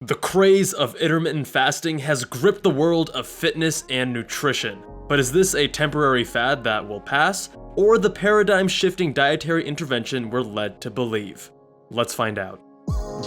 The craze of intermittent fasting has gripped the world of fitness and nutrition. But is this a temporary fad that will pass, or the paradigm-shifting dietary intervention we're led to believe? Let's find out.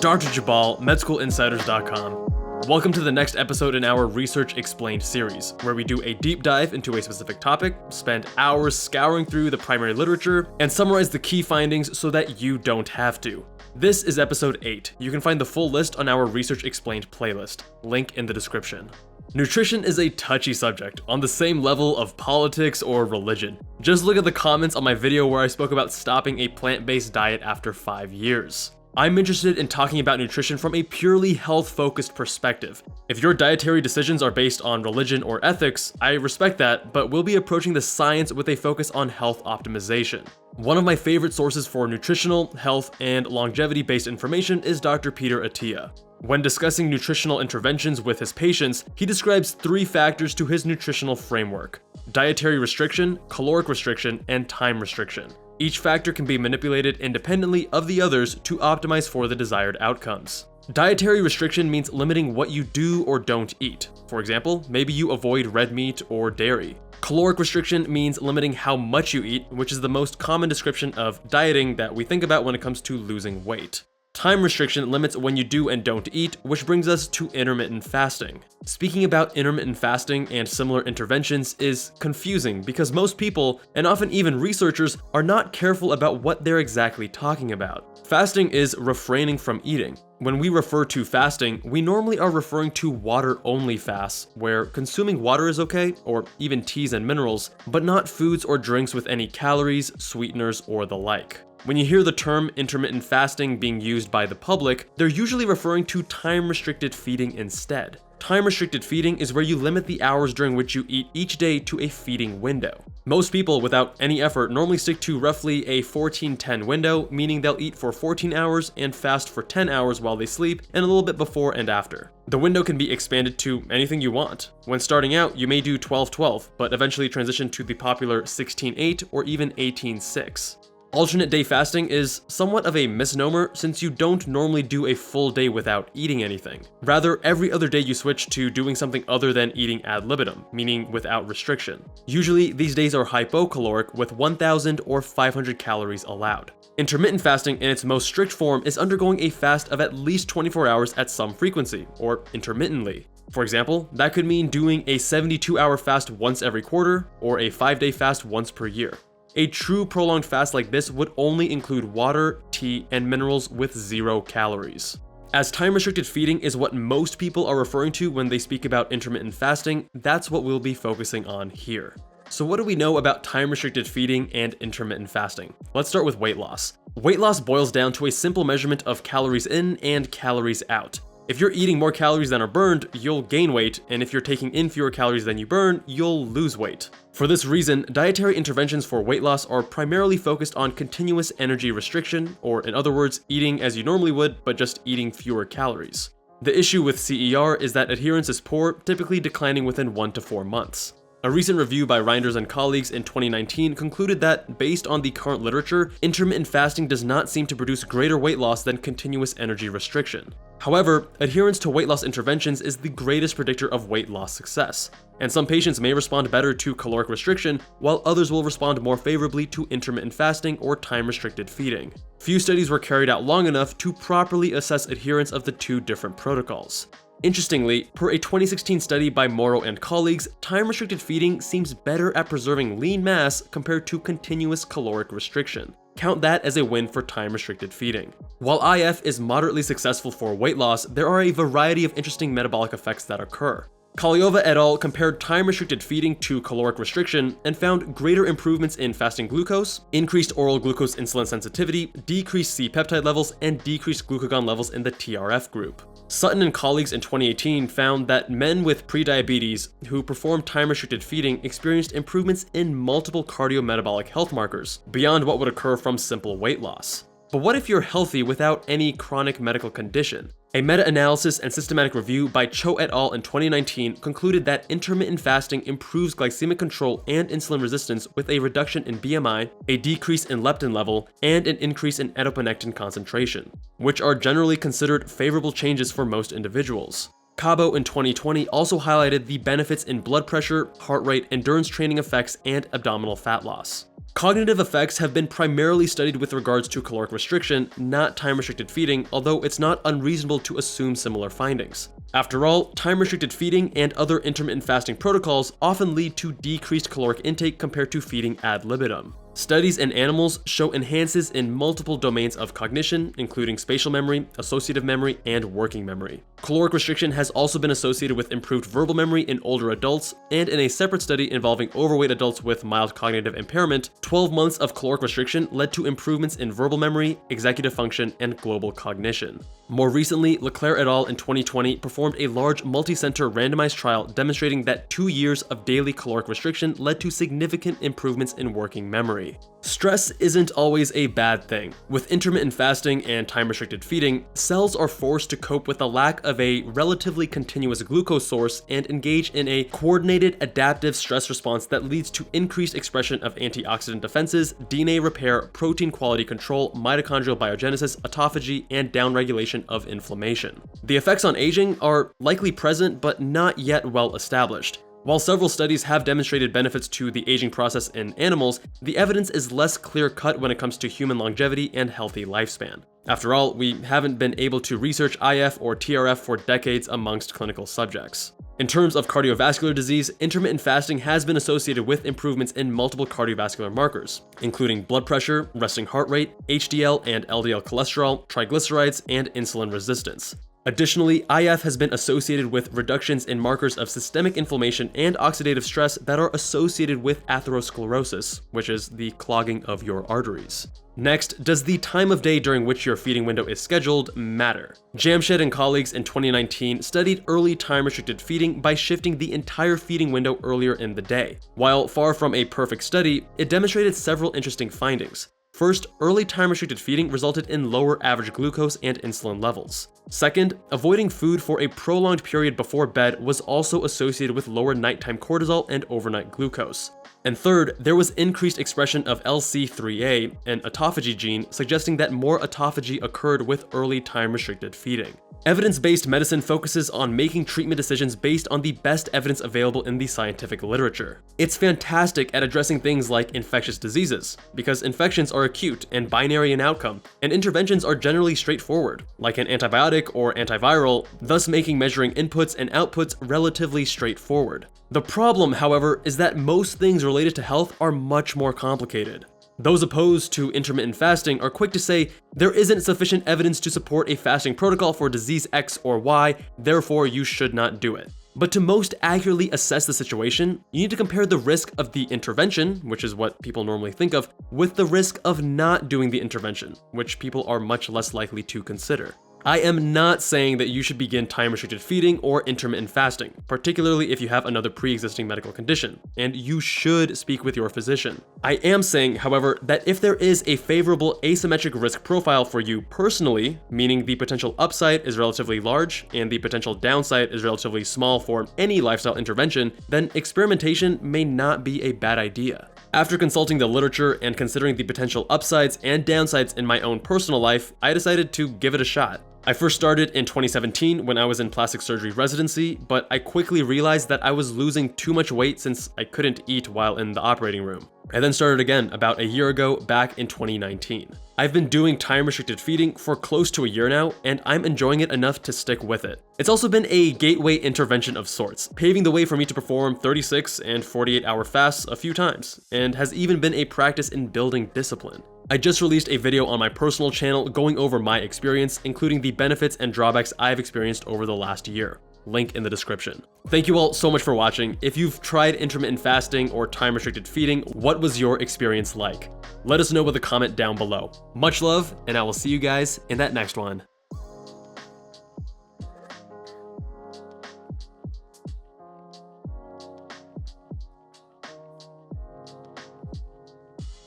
Dr. Jabal, MedSchoolInsiders.com. Welcome to the next episode in our Research Explained series, where we do a deep dive into a specific topic, spend hours scouring through the primary literature, and summarize the key findings so that you don't have to. This is episode 8. You can find the full list on our Research Explained playlist, link in the description. Nutrition is a touchy subject, on the same level of politics or religion. Just look at the comments on my video where I spoke about stopping a plant-based diet after 5 years. I'm interested in talking about nutrition from a purely health-focused perspective. If your dietary decisions are based on religion or ethics, I respect that, but we'll be approaching the science with a focus on health optimization. One of my favorite sources for nutritional, health, and longevity-based information is Dr. Peter Attia. When discussing nutritional interventions with his patients, he describes 3 factors to his nutritional framework: dietary restriction, caloric restriction, and time restriction. Each factor can be manipulated independently of the others to optimize for the desired outcomes. Dietary restriction means limiting what you do or don't eat. For example, maybe you avoid red meat or dairy. Caloric restriction means limiting how much you eat, which is the most common description of dieting that we think about when it comes to losing weight. Time restriction limits when you do and don't eat, which brings us to intermittent fasting. Speaking about intermittent fasting and similar interventions is confusing because most people, and often even researchers, are not careful about what they're exactly talking about. Fasting is refraining from eating. When we refer to fasting, we normally are referring to water-only fasts, where consuming water is okay, or even teas and minerals, but not foods or drinks with any calories, sweeteners, or the like. When you hear the term intermittent fasting being used by the public, they're usually referring to time-restricted feeding instead. Time-restricted feeding is where you limit the hours during which you eat each day to a feeding window. Most people, without any effort, normally stick to roughly a 14-10 window, meaning they'll eat for 14 hours and fast for 10 hours while they sleep, and a little bit before and after. The window can be expanded to anything you want. When starting out, you may do 12-12, but eventually transition to the popular 16-8 or even 18-6. Alternate day fasting is somewhat of a misnomer since you don't normally do a full day without eating anything. Rather, every other day you switch to doing something other than eating ad libitum, meaning without restriction. Usually, these days are hypocaloric with 1,000 or 500 calories allowed. Intermittent fasting in its most strict form is undergoing a fast of at least 24 hours at some frequency, or intermittently. For example, that could mean doing a 72-hour fast once every quarter, or a 5-day fast once per year. A true prolonged fast like this would only include water, tea, and minerals with 0 calories. As time-restricted feeding is what most people are referring to when they speak about intermittent fasting, that's what we'll be focusing on here. So what do we know about time-restricted feeding and intermittent fasting? Let's start with weight loss. Weight loss boils down to a simple measurement of calories in and calories out. If you're eating more calories than are burned, you'll gain weight, and if you're taking in fewer calories than you burn, you'll lose weight. For this reason, dietary interventions for weight loss are primarily focused on continuous energy restriction, or in other words, eating as you normally would, but just eating fewer calories. The issue with CER is that adherence is poor, typically declining within 1 to 4 months. A recent review by Reinders and colleagues in 2019 concluded that, based on the current literature, intermittent fasting does not seem to produce greater weight loss than continuous energy restriction. However, adherence to weight loss interventions is the greatest predictor of weight loss success, and some patients may respond better to caloric restriction, while others will respond more favorably to intermittent fasting or time-restricted feeding. Few studies were carried out long enough to properly assess adherence of the 2 different protocols. Interestingly, per a 2016 study by Morrow and colleagues, time-restricted feeding seems better at preserving lean mass compared to continuous caloric restriction. Count that as a win for time-restricted feeding. While IF is moderately successful for weight loss, there are a variety of interesting metabolic effects that occur. Kalyova et al. Compared time-restricted feeding to caloric restriction and found greater improvements in fasting glucose, increased oral glucose insulin sensitivity, decreased C-peptide levels, and decreased glucagon levels in the TRF group. Sutton and colleagues in 2018 found that men with prediabetes who performed time-restricted feeding experienced improvements in multiple cardiometabolic health markers, beyond what would occur from simple weight loss. But what if you're healthy without any chronic medical condition? A meta-analysis and systematic review by Cho et al. In 2019 concluded that intermittent fasting improves glycemic control and insulin resistance with a reduction in BMI, a decrease in leptin level, and an increase in adiponectin concentration, which are generally considered favorable changes for most individuals. Cabo in 2020 also highlighted the benefits in blood pressure, heart rate, endurance training effects, and abdominal fat loss. Cognitive effects have been primarily studied with regards to caloric restriction, not time-restricted feeding, although it's not unreasonable to assume similar findings. After all, time-restricted feeding and other intermittent fasting protocols often lead to decreased caloric intake compared to feeding ad libitum. Studies in animals show enhances in multiple domains of cognition, including spatial memory, associative memory, and working memory. Caloric restriction has also been associated with improved verbal memory in older adults, and in a separate study involving overweight adults with mild cognitive impairment, 12 months of caloric restriction led to improvements in verbal memory, executive function, and global cognition. More recently, Leclerc et al. In 2020 performed a large multi-center randomized trial demonstrating that 2 years of daily caloric restriction led to significant improvements in working memory. Stress isn't always a bad thing. With intermittent fasting and time-restricted feeding, cells are forced to cope with the lack of a relatively continuous glucose source and engage in a coordinated adaptive stress response that leads to increased expression of antioxidant defenses, DNA repair, protein quality control, mitochondrial biogenesis, autophagy, and downregulation of inflammation. The effects on aging are likely present but not yet well established. While several studies have demonstrated benefits to the aging process in animals, the evidence is less clear-cut when it comes to human longevity and healthy lifespan. After all, we haven't been able to research IF or TRF for decades amongst clinical subjects. In terms of cardiovascular disease, intermittent fasting has been associated with improvements in multiple cardiovascular markers, including blood pressure, resting heart rate, HDL and LDL cholesterol, triglycerides, and insulin resistance. Additionally, IF has been associated with reductions in markers of systemic inflammation and oxidative stress that are associated with atherosclerosis, which is the clogging of your arteries. Next, does the time of day during which your feeding window is scheduled matter? Jamshed and colleagues in 2019 studied early time-restricted feeding by shifting the entire feeding window earlier in the day. While far from a perfect study, it demonstrated several interesting findings. First, early time-restricted feeding resulted in lower average glucose and insulin levels. Second, avoiding food for a prolonged period before bed was also associated with lower nighttime cortisol and overnight glucose. And third, there was increased expression of LC3A, an autophagy gene, suggesting that more autophagy occurred with early time-restricted feeding. Evidence-based medicine focuses on making treatment decisions based on the best evidence available in the scientific literature. It's fantastic at addressing things like infectious diseases, because infections are acute and binary in outcome, and interventions are generally straightforward, like an antibiotic or antiviral, thus making measuring inputs and outputs relatively straightforward. The problem, however, is that most things related to health are much more complicated. Those opposed to intermittent fasting are quick to say there isn't sufficient evidence to support a fasting protocol for disease X or Y, therefore you should not do it. But to most accurately assess the situation, you need to compare the risk of the intervention, which is what people normally think of, with the risk of not doing the intervention, which people are much less likely to consider. I am not saying that you should begin time-restricted feeding or intermittent fasting, particularly if you have another pre-existing medical condition, and you should speak with your physician. I am saying, however, that if there is a favorable asymmetric risk profile for you personally, meaning the potential upside is relatively large and the potential downside is relatively small for any lifestyle intervention, then experimentation may not be a bad idea. After consulting the literature and considering the potential upsides and downsides in my own personal life, I decided to give it a shot. I first started in 2017 when I was in plastic surgery residency, but I quickly realized that I was losing too much weight since I couldn't eat while in the operating room. I then started again about a year ago back in 2019. I've been doing time-restricted feeding for close to a year now, and I'm enjoying it enough to stick with it. It's also been a gateway intervention of sorts, paving the way for me to perform 36 and 48-hour fasts a few times, and has even been a practice in building discipline. I just released a video on my personal channel going over my experience, including the benefits and drawbacks I've experienced over the last year. Link in the description. Thank you all so much for watching. If you've tried intermittent fasting or time-restricted feeding, what was your experience like? Let us know with a comment down below. Much love, and I will see you guys in that next one.